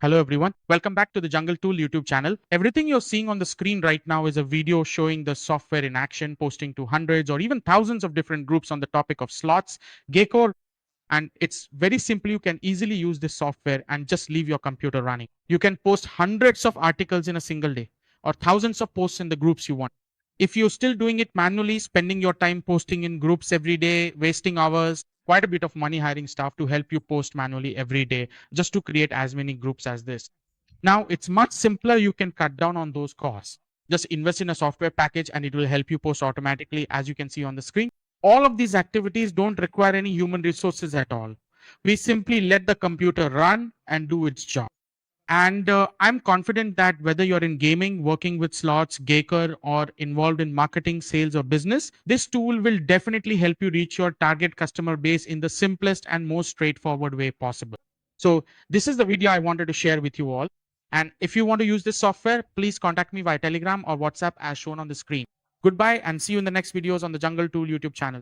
Hello everyone, welcome back to the Jungle Tool YouTube channel. Everything you're seeing on the screen right now is a video showing the software in action, posting to hundreds or even thousands of different groups on the topic of slots, Gecko, and it's very simple. You can easily use this software and just leave your computer running. You can post hundreds of articles in a single day or thousands of posts in the groups you want. If you're still doing it manually, spending your time posting in groups every day, wasting hours, quite a bit of money hiring staff to help you post manually every day just to create as many groups as this. Now it's much simpler. You can cut down on those costs. Just invest in a software package and it will help you post automatically, as you can see on the screen. All of these activities don't require any human resources at all. We simply let the computer run and do its job. And I'm confident that whether you're in gaming, working with slots, Gaker, or involved in marketing, sales, or business, this tool will definitely help you reach your target customer base in the simplest and most straightforward way possible. So this is the video I wanted to share with you all. And if you want to use this software, please contact me via Telegram or WhatsApp as shown on the screen. Goodbye and see you in the next videos on the Jungle Tool YouTube channel.